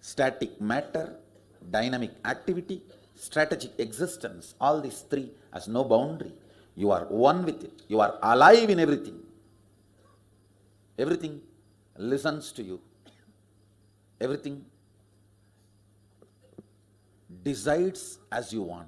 static matter, dynamic activity, strategic existence, all these three has no boundary. You are one with it. You are alive in everything. Everything listens to you. Everything decides as you want.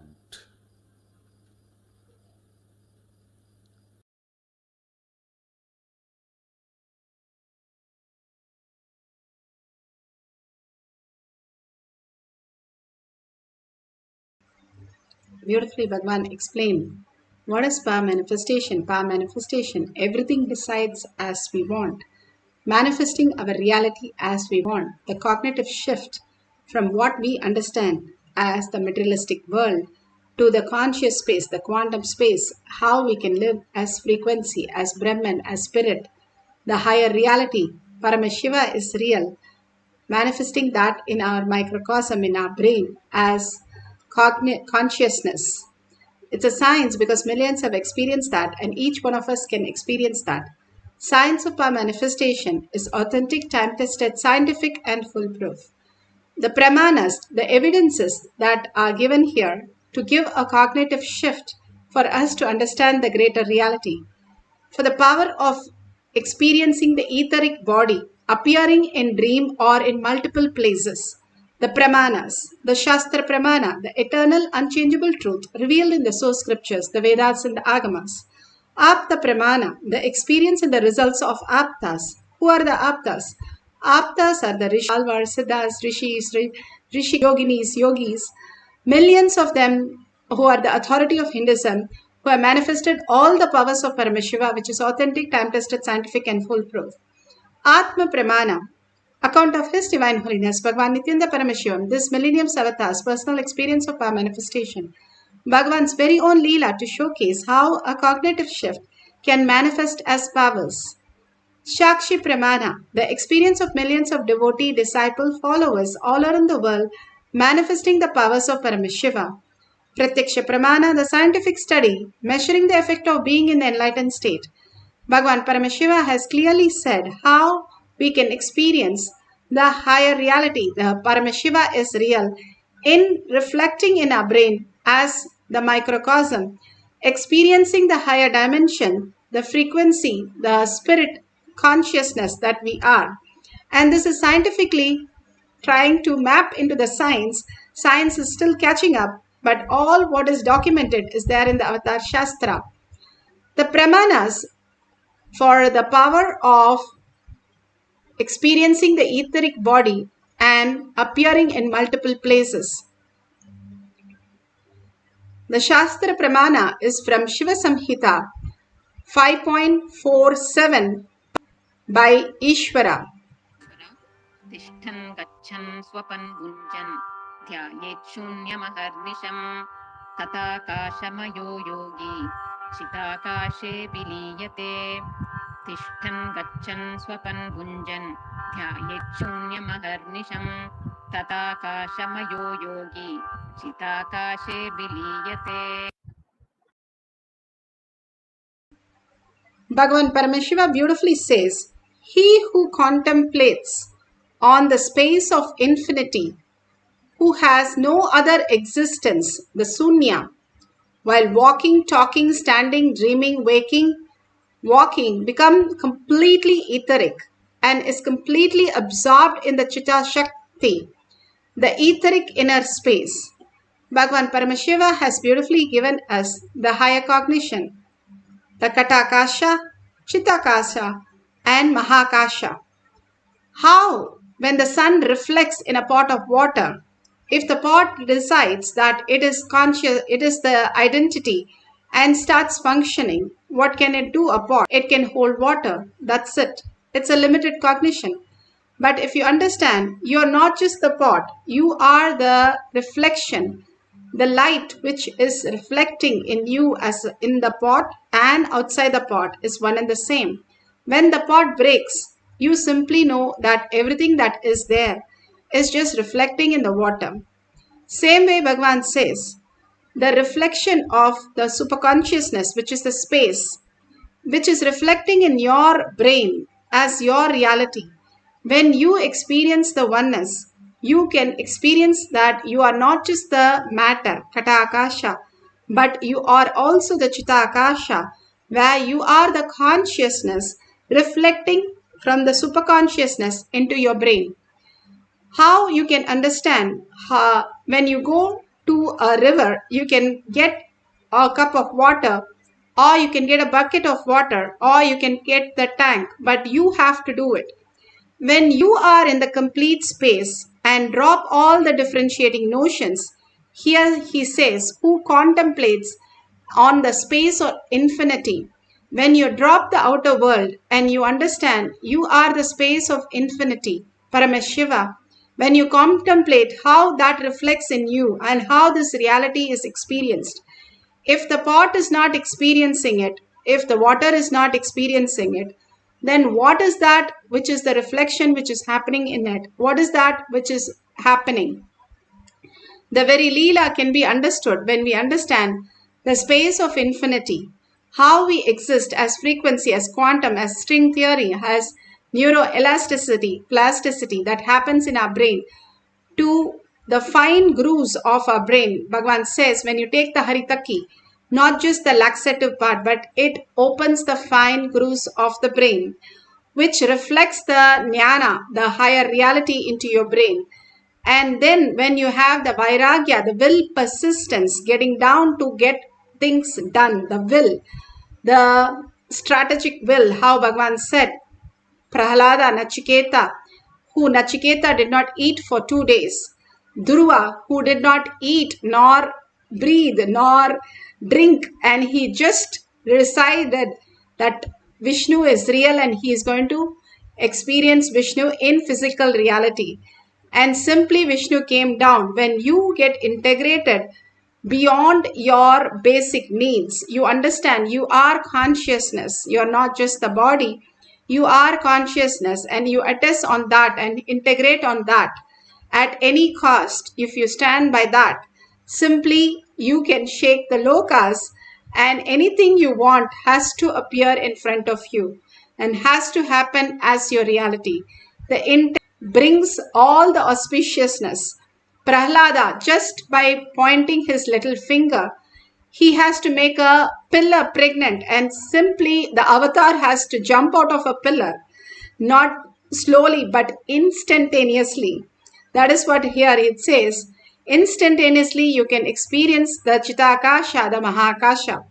Beautifully, Bhagwan explained. What is power manifestation? Power manifestation, everything decides as we want, manifesting our reality as we want. The cognitive shift from what we understand as the materialistic world to the conscious space, the quantum space, how we can live as frequency, as Brahman, as spirit, the higher reality. Paramashiva is real, manifesting that in our microcosm, in our brain, as consciousness. It's a science because millions have experienced that, and each one of us can experience that. Science of our manifestation is authentic, time-tested, scientific, and foolproof. The pramanas, the evidences that are given here to give a cognitive shift for us to understand the greater reality. For the power of experiencing the etheric body appearing in dream or in multiple places. The Pramanas, the Shastra Pramana, the eternal unchangeable truth revealed in the source scriptures, the Vedas and the Agamas. Apta Pramana, the experience and the results of Aptas. Who are the Aptas? Aptas are the Rishi, Alvars, Siddhas, Rishis, Rishi Yoginis, Yogis, millions of them who are the authority of Hinduism, who have manifested all the powers of Paramashiva, which is authentic, time-tested, scientific, and foolproof. Atma Pramana, account of His Divine Holiness, Bhagavan Nithyananda Paramashivam, this millennium's avatar's personal experience of power manifestation. Bhagavan's very own Leela to showcase how a cognitive shift can manifest as powers. Shakshi Pramana, the experience of millions of devotee, disciple, followers all around the world, manifesting the powers of Paramashiva. Pratyaksha Pramana, the scientific study, measuring the effect of being in the enlightened state. Bhagavan Paramashiva has clearly said how we can experience the higher reality. The Paramashiva is real in reflecting in our brain as the microcosm, experiencing the higher dimension, the frequency, the spirit consciousness that we are. And this is scientifically trying to map into the science. Science is still catching up, but all what is documented is there in the Avatar Shastra. The Pramanas for the power of experiencing the etheric body and appearing in multiple places. The Shastra Pramana is from Shiva Samhita 5.47 by Ishvara. तिष्ठन् गच्छन् स्वपन् भुञ्जन् ध्यायेत् शून्यमहर्निशम् तथाकाशमयो योगी चिदाकाशे विलीयते तिष्ठन् गच्छन् स्वपन् भुञ्जन् ध्यायेत् शून्यमहर्निशम् तथाकाशमयो योगी चिदाकाशे विलीयते. Bhagavan Paramashiva beautifully says, he who contemplates on the space of infinity, who has no other existence, the Sunya, while walking, talking, standing, dreaming, waking, walking, become completely etheric and is completely absorbed in the Chitta Shakti, the etheric inner space. Bhagavan Paramashiva has beautifully given us the higher cognition, the Katakasha, Chittakasha, and Mahakasha. How, when the sun reflects in a pot of water, if the pot decides that it is conscious, it is the identity, and starts functioning, what can it do? A pot, it can hold water. That's it. It's a limited cognition. But if you understand, you are not just the pot, you are the reflection, the light which is reflecting in you as in the pot and outside the pot is one and the same. When the pot breaks, you simply know that everything that is there is just reflecting in the water. Same way Bhagavan says, the reflection of the superconsciousness, which is the space, which is reflecting in your brain as your reality. When you experience the oneness, you can experience that you are not just the matter, Kata Akasha, but you are also the Chita Akasha, where you are the consciousness reflecting from the superconsciousness into your brain. How you can understand how, when you go to a river, you can get a cup of water, or you can get a bucket of water, or you can get the tank, but you have to do it. When you are in the complete space and drop all the differentiating notions, here he says, who contemplates on the space of infinity. When you drop the outer world and you understand you are the space of infinity, Paramashiva, when you contemplate how that reflects in you and how this reality is experienced, if the pot is not experiencing it, if the water is not experiencing it, then what is that which is the reflection which is happening in it? What is that which is happening? The very Leela can be understood when we understand the space of infinity, how we exist as frequency, as quantum, as string theory, as neuroelasticity, plasticity that happens in our brain to the fine grooves of our brain. Bhagavan says when you take the Haritaki, not just the laxative part, but it opens the fine grooves of the brain, which reflects the jnana, the higher reality into your brain. And then when you have the vairagya, the will persistence, getting down to get things done, the will, the strategic will, how Bhagavan said, Prahalada, Nachiketa, who Nachiketa did not eat for 2 days. Dhruva, who did not eat nor breathe nor drink, and he just decided that Vishnu is real and he is going to experience Vishnu in physical reality. And simply Vishnu came down. When you get integrated beyond your basic needs, you understand you are consciousness. You are not just the body. You are consciousness, and you attest on that and integrate on that at any cost. If you stand by that, simply you can shake the lokas, and anything you want has to appear in front of you and has to happen as your reality. The intent brings all the auspiciousness. Prahlada, just by pointing his little finger, he has to make a pillar pregnant, and simply the avatar has to jump out of a pillar, not slowly but instantaneously. That is what here it says. Instantaneously you can experience the Chitakasha, the Mahakasha.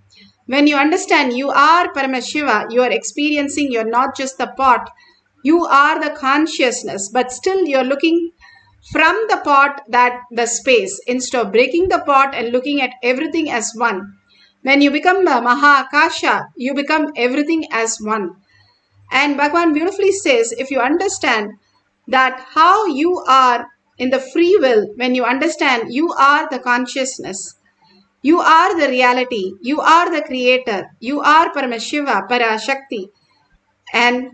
When you understand you are Paramashiva, you are experiencing, you're not just the pot, you are the consciousness, but still you're looking from the pot, that the space, instead of breaking the pot and looking at everything as one. When you become the Mahakasha, you become everything as one. And Bhagavan beautifully says, if you understand that how you are in the free will, when you understand you are the consciousness, you are the reality, you are the creator, you are Paramashiva, Parashakti, and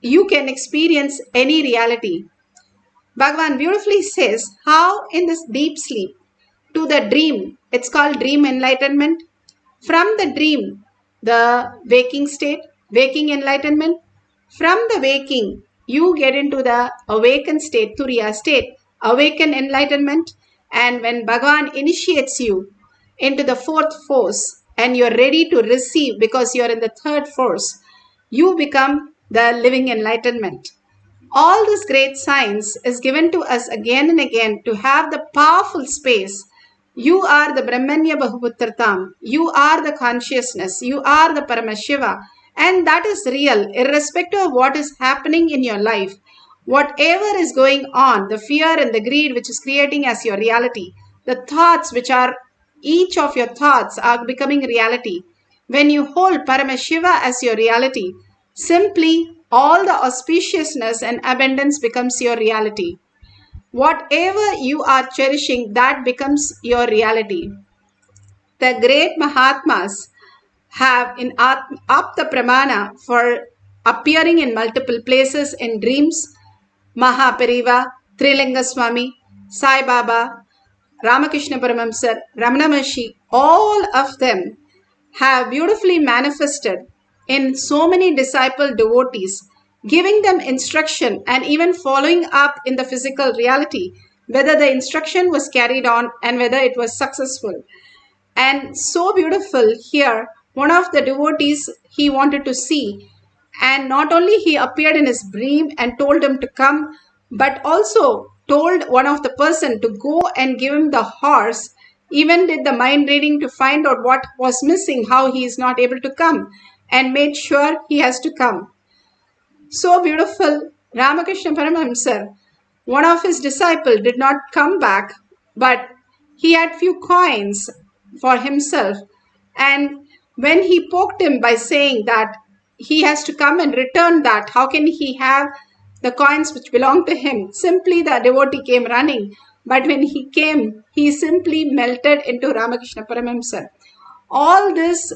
you can experience any reality. Bhagavan beautifully says how in this deep sleep to the dream, it's called dream enlightenment. From the dream, the waking state, waking enlightenment. From the waking, you get into the awakened state, Turiya state, awakened enlightenment. And when Bhagavan initiates you into the fourth force and you're ready to receive because you're in the third force, you become the living enlightenment. All this great science is given to us again and again to have the powerful space. You are the Brahmanya Bahuputratam. You are the consciousness. You are the Paramashiva. And that is real, irrespective of what is happening in your life. Whatever is going on, the fear and the greed which is creating as your reality, the thoughts which are, each of your thoughts are becoming reality. When you hold Paramashiva as your reality, simply all the auspiciousness and abundance becomes your reality. Whatever you are cherishing, that becomes your reality. The great Mahatmas have in Apta Pramana for appearing in multiple places in dreams. Mahapariva, Trilinga Swami, Sai Baba, Ramakrishna Paramahamsa, Ramana Maharshi, all of them have beautifully manifested in so many disciple devotees, giving them instruction and even following up in the physical reality. whether the instruction was carried on and whether it was successful. And so beautiful here, one of the devotees he wanted to see, and not only he appeared in his dream and told him to come, but also told one of the person to go and give him the horse, even did the mind reading to find out what was missing, how he is not able to come, and made sure he has to come. So beautiful. Ramakrishna Paramahamsa, one of his disciples, did not come back, but he had few coins for himself. And when he poked him by saying that he has to come and return that, how can he have the coins which belong to him? Simply the devotee came running. But when he came, he simply melted into Ramakrishna Paramahamsa. All this,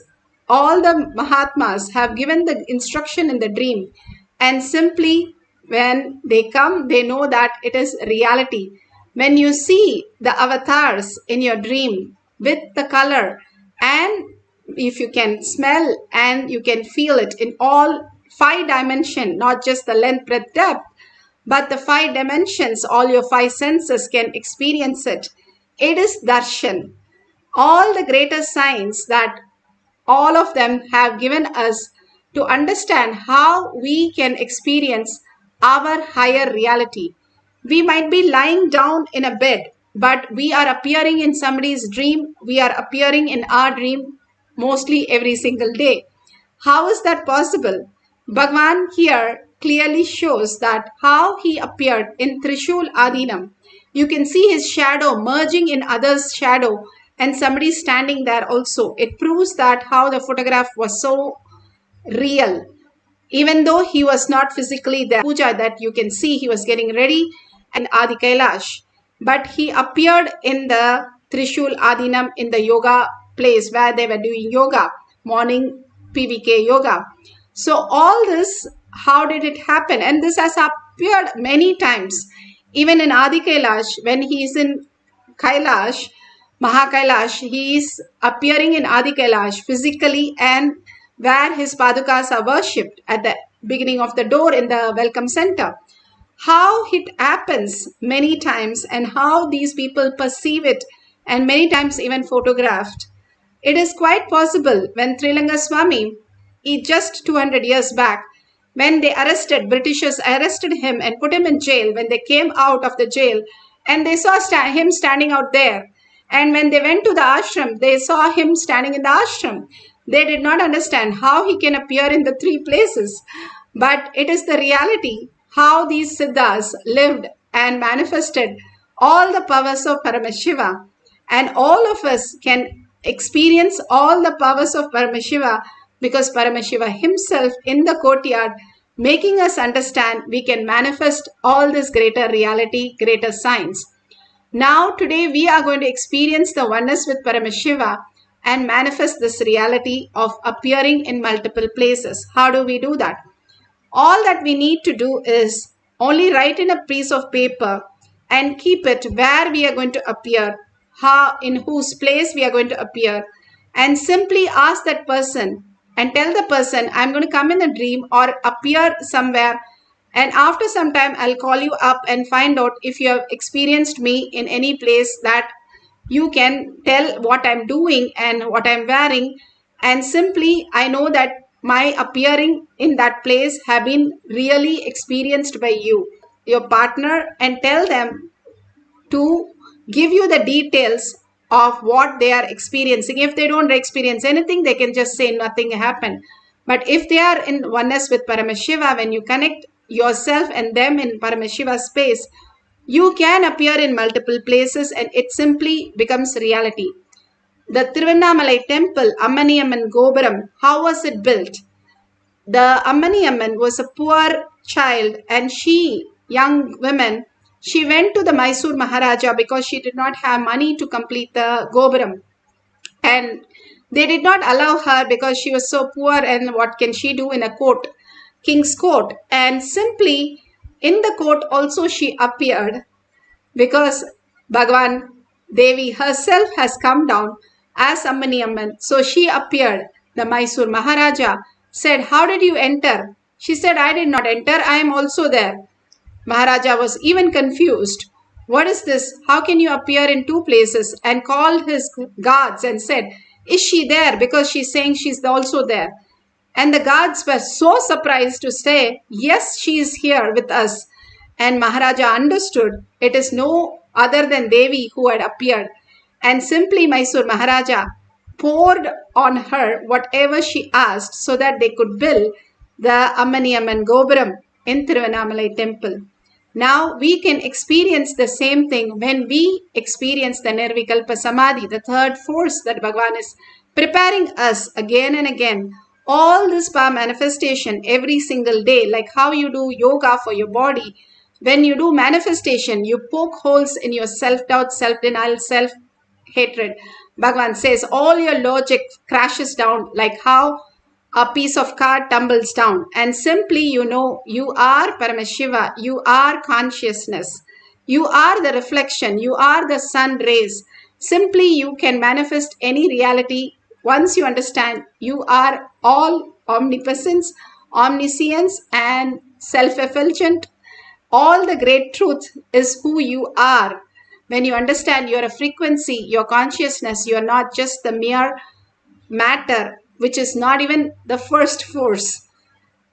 all the Mahatmas have given the instruction in the dream, and simply when they come, they know that it is reality. When you see the avatars in your dream with the color, and if you can smell and you can feel it in all 5 dimensions, not just the length, breadth, depth, but the 5 dimensions, all your 5 senses can experience it. It is darshan. All the greatest signs that all of them have given us to understand how we can experience our higher reality. We might be lying down in a bed, but we are appearing in somebody's dream. We are appearing in our dream mostly every single day. How is that possible? Bhagavan here clearly shows that how he appeared in Trishul Adinam. You can see his shadow merging in others' shadow, and somebody standing there also. It proves that how the photograph was so real. Even though he was not physically there, puja that you can see, he was getting ready and Adi Kailash. But he appeared in the Trishul Adinam, in the yoga place where they were doing yoga, morning PVK yoga. So all this, how did it happen? And this has appeared many times. Even in Adi Kailash, when he is in Kailash, Mahakailash, he is appearing in Adi Kailash physically, and where his padukas are worshipped at the beginning of the door in the welcome center. How it happens many times, and how these people perceive it, and many times even photographed. It is quite possible when Trilanga Swami, just 200 years back, when they Britishers arrested him and put him in jail, when they came out of the jail and they saw him standing out there. And when they went to the ashram, they saw him standing in the ashram. They did not understand how he can appear in the 3 places. But it is the reality, how these Siddhas lived and manifested all the powers of Paramashiva. And all of us can experience all the powers of Paramashiva, because Paramashiva himself in the courtyard, making us understand we can manifest all this greater reality, greater science. Now today we are going to experience the oneness with Paramashiva and manifest this reality of appearing in multiple places. How do we do that? All that we need to do is only write in a piece of paper and keep it where we are going to appear, how, in whose place we are going to appear, and simply ask that person and tell the person, I'm going to come in a dream or appear somewhere, and after some time I'll call you up and find out if you have experienced me in any place, that you can tell what I'm doing and what I'm wearing, and simply I know that my appearing in that place have been really experienced by you, your partner, and tell them to give you the details of what they are experiencing. If they don't experience anything, they can just say nothing happened. But if they are in oneness with Paramashiva, when you connect yourself and them in Paramashiva space, you can appear in multiple places and it simply becomes reality. The Tiruvannamalai temple, Ammaniyamman Gopuram, how was it built? The Ammaniyamman was a poor child, and she, young woman, she went to the Mysore Maharaja because she did not have money to complete the Gopuram. And they did not allow her because she was so poor, and what can she do in a court, king's court? And simply in the court also she appeared, because Bhagavan Devi herself has come down as Ammaniyamman. So she appeared. The Mysore Maharaja said, how did you enter? She said, I did not enter, I am also there. Maharaja was even confused. What is this? How can you appear in two places? And called his guards and said, is she there? Because she's saying she's also there. And the guards were so surprised to say, yes, she is here with us. And Maharaja understood it is no other than Devi who had appeared. And simply Mysore Maharaja poured on her whatever she asked so that they could build the Ammaniyamman Gopuram in Thiruvannamalai temple. Now we can experience the same thing when we experience the Nirvikalpa Samadhi, the third force that Bhagavan is preparing us again and again. All this power manifestation every single day, like how you do yoga for your body. When you do manifestation, you poke holes in your self-doubt, self-denial, self-hatred. Bhagavan says all your logic crashes down like how a piece of card tumbles down, and simply you know you are Paramashiva, you are consciousness, you are the reflection, you are the sun rays. Simply you can manifest any reality once you understand you are all omnipotence, omniscience, and self-effulgent. All the great truth is who you are. When you understand you're a frequency, your consciousness, you're not just the mere matter, which is not even the first force.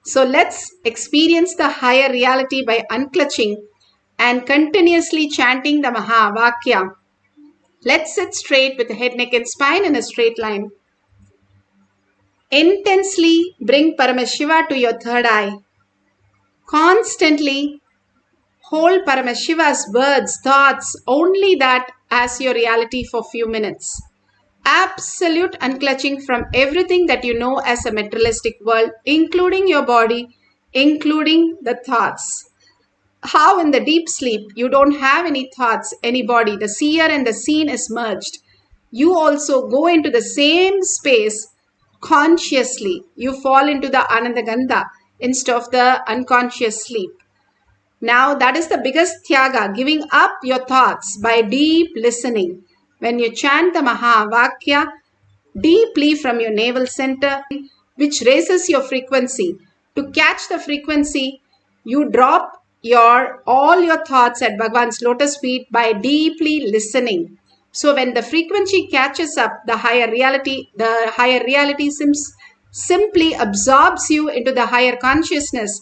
So let's experience the higher reality by unclutching and continuously chanting the Mahavakya. Let's sit straight with the head, neck, and spine in a straight line. Intensely bring Paramashiva to your third eye. Constantly hold Paramashiva's words, thoughts, only that as your reality for few minutes. Absolute unclutching from everything that you know as a materialistic world, including your body, including the thoughts. How in the deep sleep you don't have any thoughts, any body, the seer and the seen is merged. You also go into the same space consciously. You fall into the Anandagandha instead of the unconscious sleep. Now that is the biggest tyaga, giving up your thoughts by deep listening. When you chant the Mahavakya deeply from your navel center, which raises your frequency, to catch the frequency, you drop all your thoughts at Bhagavan's lotus feet by deeply listening. So when the frequency catches up, the higher reality simply absorbs you into the higher consciousness,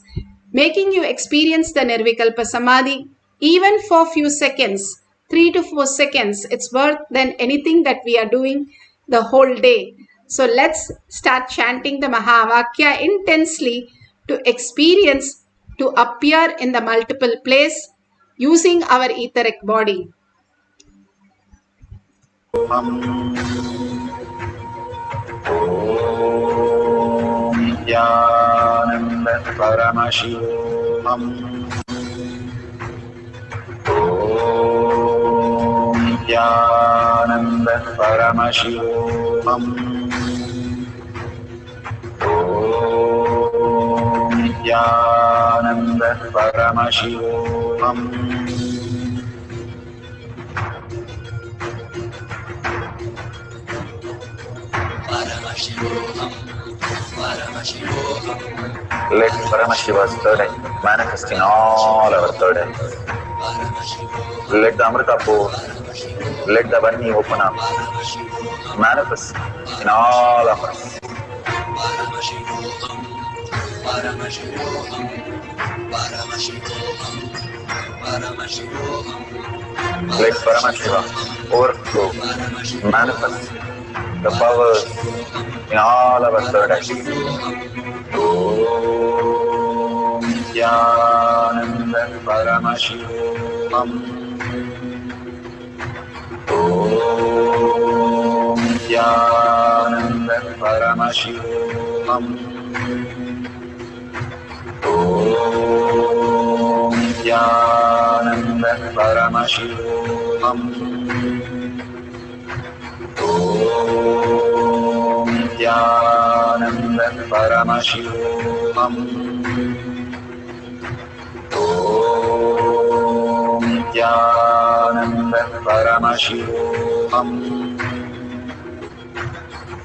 making you experience the Nirvikalpa Samadhi even for few seconds, 3 to 4 seconds. It's worth than anything that we are doing the whole day. So let's start chanting the Mahavakya intensely to experience, to appear in the multiple place using our etheric body. Nithyananda Paramashivoham. Nithyananda Paramashivoham. Nithyananda Paramashivoham. Paramashivoham, Paramashivoham. Let Paramashiva's third eye manifest in all our third eyes. Let the Amrita pour, let the Varni open up, manifest in all of us. Paramashivoham, Paramashivoham, Paramashivoham, Paramashivoham. Let Paramashiva overflow, manifest the powers in all our third eyes. Om Nithyananda Paramashivoham. Om Nithyananda Paramashivoham. Om Nithyananda Paramashivoham. Om Nithyananda Paramashivoham. Om Nithyananda Paramashivoham.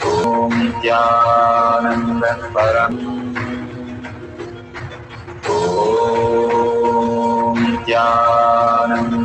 Om Nithyananda Paramashivoham. Om Nithyananda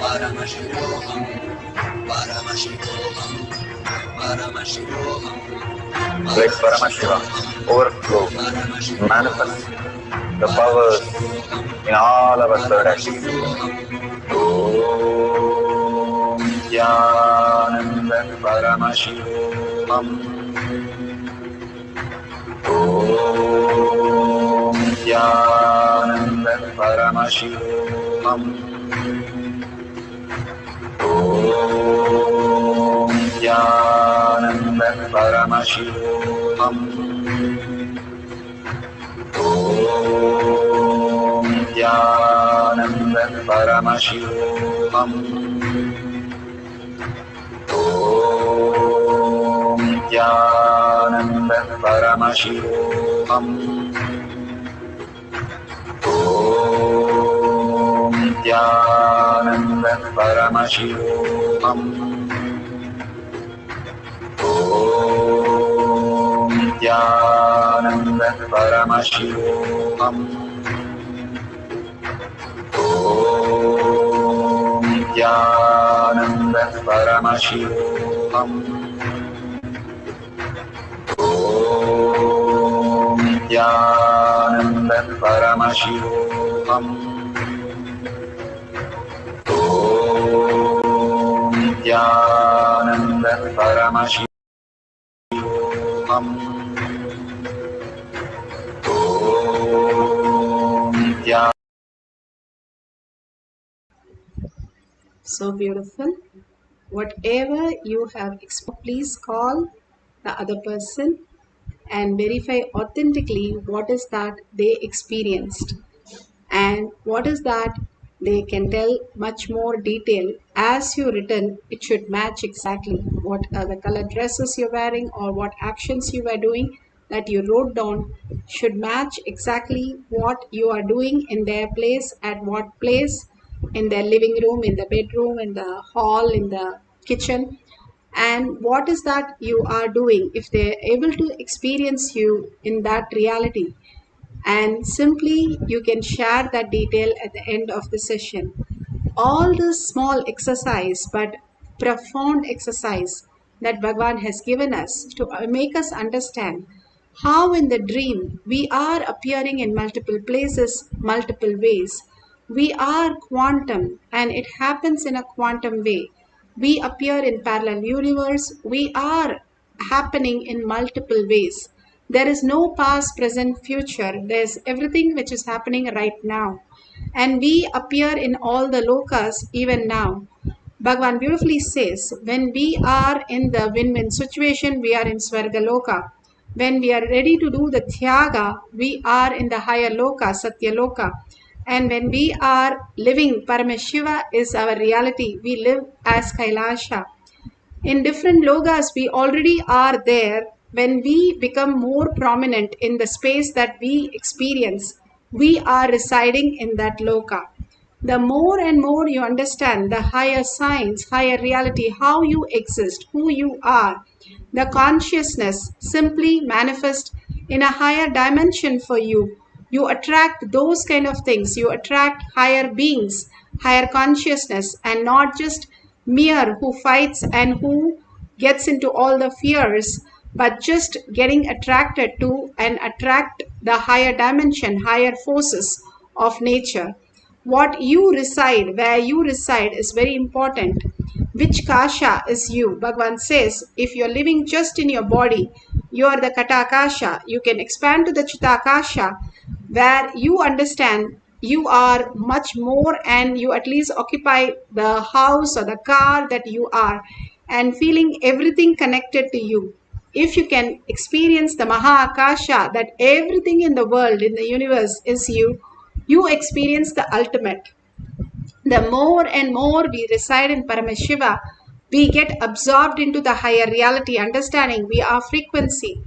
Paramashivoham, Paramashivoham, Paramashivoham, Let Paramashiva overflow, manifest the powers in all our third eye. Om Jnananda Paramashivoham. Om Jnananda Paramashivoham. Om Jnananda Paramashivoham. Om Jnananda Paramashivoham. Om Jnananda Paramashivoham. Om Jnananda Paramashivoham. Om Jnananda Paramashivoham. Om Jnananda Paramashivoham. Om Jnananda Paramashivoham. Om Jnananda Paramashivoham. Om Jnananda. So beautiful. Whatever you have experienced, please call the other person and verify authentically what is that they experienced and what is that they can tell much more detail. As you written, it should match exactly what are the color dresses you're wearing or what actions you were doing that you wrote down should match exactly what you are doing in their place, at what place, in their living room, in the bedroom, in the hall, in the kitchen, and what is that you are doing if they're able to experience you in that reality, and simply you can share that detail at the end of the session. All this small exercise but profound exercise that Bhagavan has given us to make us understand how in the dream we are appearing in multiple places, multiple ways. We are quantum and it happens in a quantum way. We appear in parallel universe. We are happening in multiple ways. There is no past, present, future. There's everything which is happening right now. And we appear in all the lokas even now. Bhagavan beautifully says, when we are in the win-win situation, we are in Swarga Loka. When we are ready to do the Tyaga, we are in the higher Loka, Satya Loka. And when we are living, Paramashiva is our reality. We live as Kailasha. In different logas, we already are there. When we become more prominent in the space that we experience, we are residing in that loka. The more and more you understand the higher science, higher reality, how you exist, who you are, the consciousness simply manifests in a higher dimension for you. You attract those kind of things. You attract higher beings, higher consciousness, and not just mere who fights and who gets into all the fears, but just getting attracted to and attract the higher dimension, higher forces of nature. What you reside, where you reside is very important. Which kasha is you? Bhagavan says, if you're living just in your body, you are the katakasha. You can expand to the chitakasha, where you understand you are much more and you at least occupy the house or the car that you are and feeling everything connected to you. If you can experience the Maha Akasha, that everything in the world, in the universe is you, you experience the ultimate. The more and more we reside in Paramashiva, we get absorbed into the higher reality, understanding we are frequency.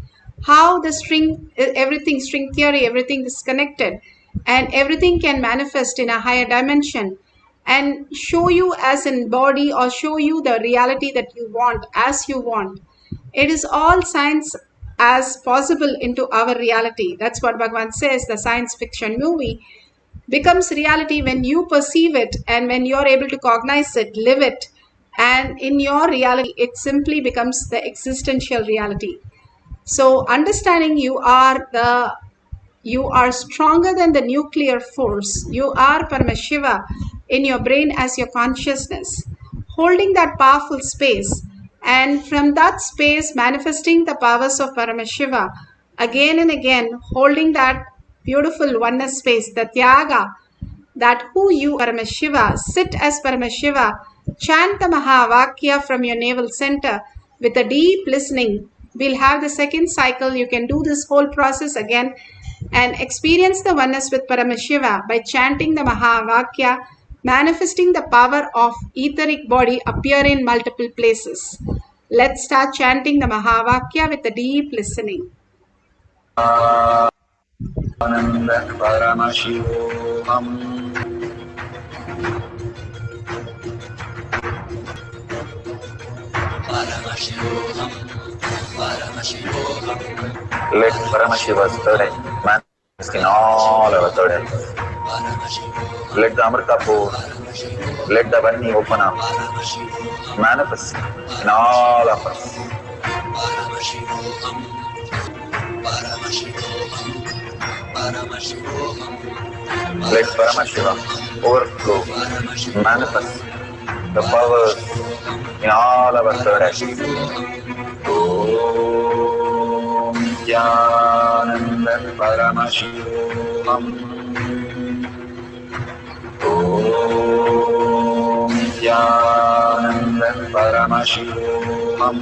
How the string, everything, string theory, everything is connected and everything can manifest in a higher dimension and show you as in body or show you the reality that you want as you want. It is all science as possible into our reality. That's what Bhagavan says, the science fiction movie. becomes reality when you perceive it and when you're able to cognize it, live it, and in your reality, it simply becomes the existential reality. So understanding you are stronger than the nuclear force. You are Paramashiva in your brain as your consciousness, holding that powerful space, and from that space manifesting the powers of Paramashiva again and again, holding that beautiful oneness space, the Tyaga, that who you Paramashiva, sit as Paramashiva, chant the Mahavakya from your navel center with a deep listening. We'll have the second cycle. You can do this whole process again and experience the oneness with Paramashiva by chanting the Mahavakya, manifesting the power of etheric body appear in multiple places. Let's start chanting the Mahavakya with a deep listening. Paramashivoham. Paramashivoham, Paramashivoham, Let Paramashiva's third eye manifest in all our third eyes. Let the Amrita pour, let the Varni open up, manifest in all of us. Paramashivoham, Paramashivoham, Paramashivoham. Let Paramashiva overflow, manifest the powers in all our third eyes. Om Nithyananda Paramashivam. Om Nithyananda Paramashivam. Om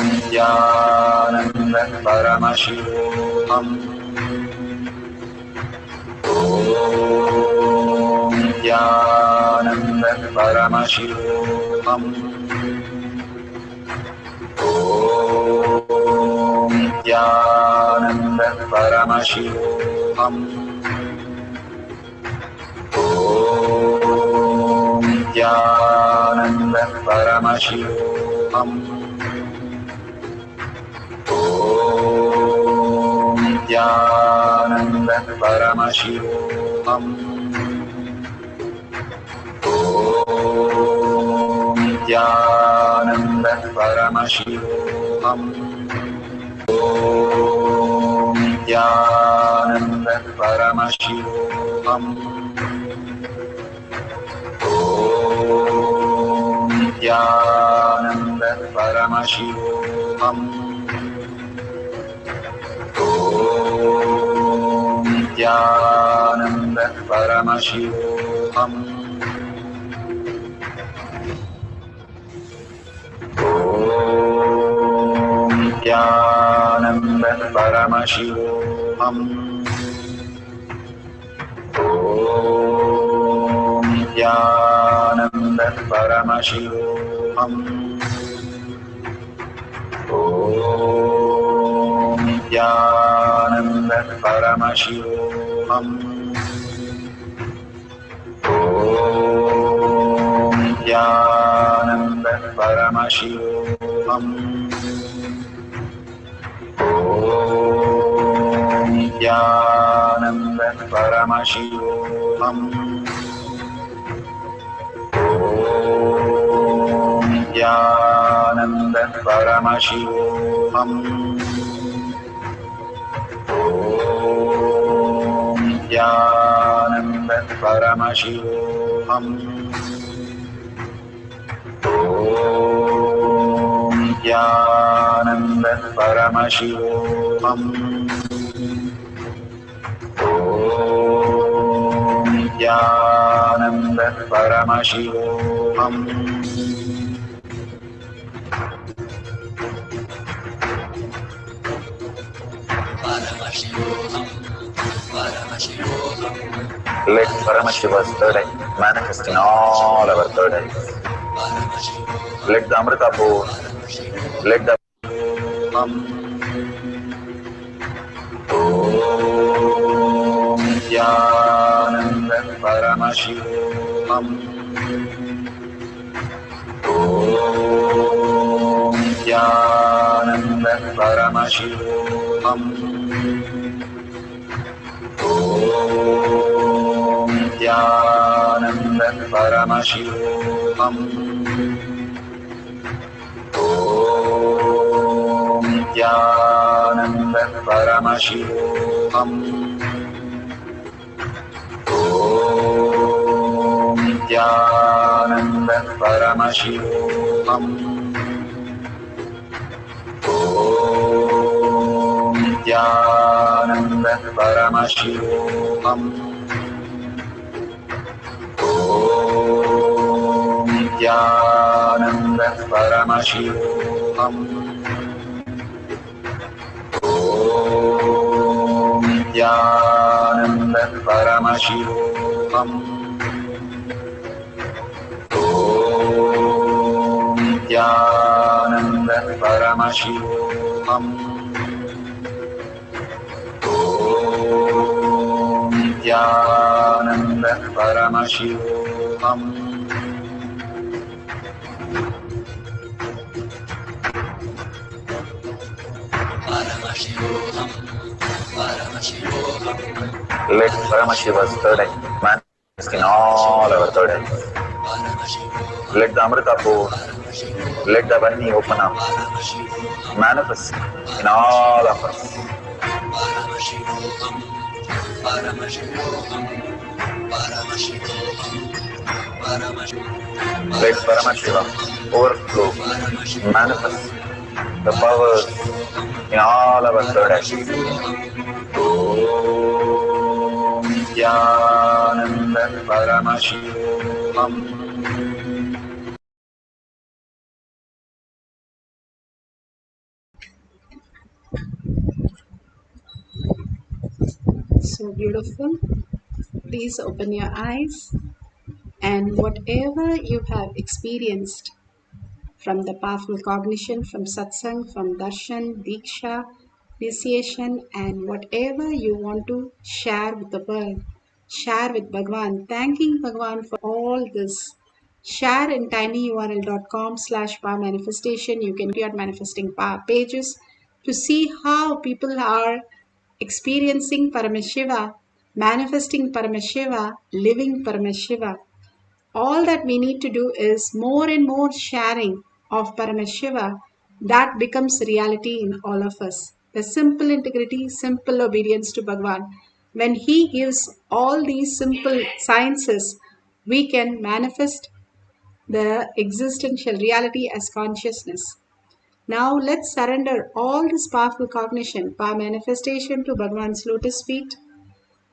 Nithyananda Paramashivam. Om Nithyananda Paramashivoham. Om Nithyananda Paramashivoham. Om Nithyananda Paramashivoham. Om Nithyananda Paramashivoham. Om Nithyananda Paramashivoham. Om Nithyananda Paramashivoham. Om Nithyananda Paramashivoham. Om Nithyananda Paramashivoham. Om Nithyananda Paramashivoham. Om Nithyananda Paramashivoham. Om Nithyananda Paramashivoham. Om Nithyananda Paramashivoham. Om Nithyananda Paramashivoham. Om Nithyananda Paramashivoham. Om Nithyananda Paramashivoham. Om Nithyananda Paramashivoham. Om Nithyananda Paramashivoham. Paramashivoham, Paramashivoham, Let Paramashiva's third eye manifest in all our third eyes. Let the Amrita pour, let the Om Nithyananda Paramashivoham. Om Nithyananda Paramashivoham. Nithyananda Paramashivoham. Nithyananda Paramashivoham. Nithyananda Paramashivoham. Nithyananda Paramashivoham. Nithyananda Paramashivoham. Nithyananda Paramashivoham. Nithyananda Paramashivoham. Nithyananda Paramashivoham. Paramashivoham, Paramashivoham, Let Paramashiva's third eye manifest in all our third eyes. Paramashivoham, Let the Amrita pour, Paramashivoham, let the Vani open up, Paramashivoham, manifest in all of us. Paramashivoham, Paramashivoham, Paramashivoham, Let Paramashiva overflow, manifest the powers in all our third eyes. Om Nithyananda Paramashivoham. So beautiful. Please open your eyes, and whatever you have experienced from the powerful cognition, from satsang, from darshan, diksha, initiation, and whatever you want to share with the world, share with Bhagwan, thanking Bhagwan for all this. Share in tinyurl.com/power manifestation. You can create manifesting power pages to see how people are experiencing Paramashiva, manifesting Paramashiva, living Paramashiva. All that we need to do is more and more sharing of Paramashiva that becomes reality in all of us. The simple integrity, simple obedience to Bhagwan. When He gives all these simple sciences, we can manifest the existential reality as consciousness. Now let's surrender all this powerful cognition, power manifestation to Bhagwan's lotus feet,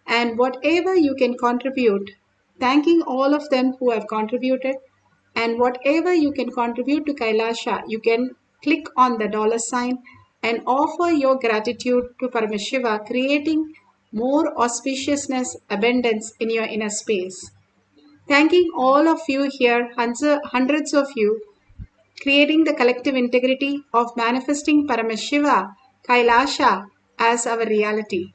and whatever you can contribute, thanking all of them who have contributed, and whatever you can contribute to Kailasha, you can click on the $ and offer your gratitude to Paramashiva, creating more auspiciousness, abundance in your inner space. Thanking all of you here, hundreds of you, creating the collective integrity of manifesting Paramashiva, Kailasha as our reality.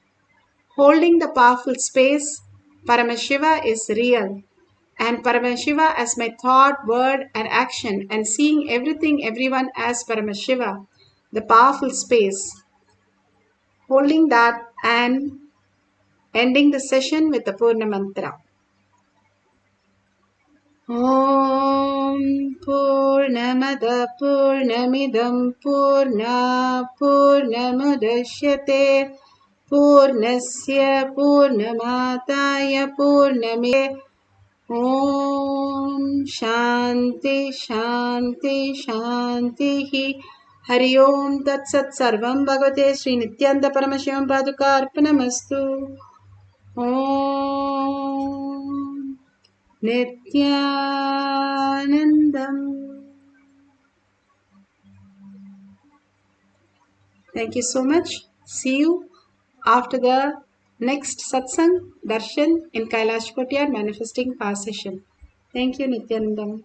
Holding the powerful space, Paramashiva is real, and Paramashiva as my thought, word, and action, and seeing everything, everyone as Paramashiva, the powerful space. Holding that and ending the session with the Purna Mantra. Om Purnamada Purnamidam Purna Purnamudashyate Purnasya Purnamataya Purname Om Shanti Shanti Shanti Hari Om Tat Sat Sarvam Bhagavate Sri Nithyananda Paramashivam Padukarpanamastu Om Nithyanandam. Thank you so much. See you after the next satsang darshan in Kailash Kotyar manifesting power session. Thank you, Nithyanandam.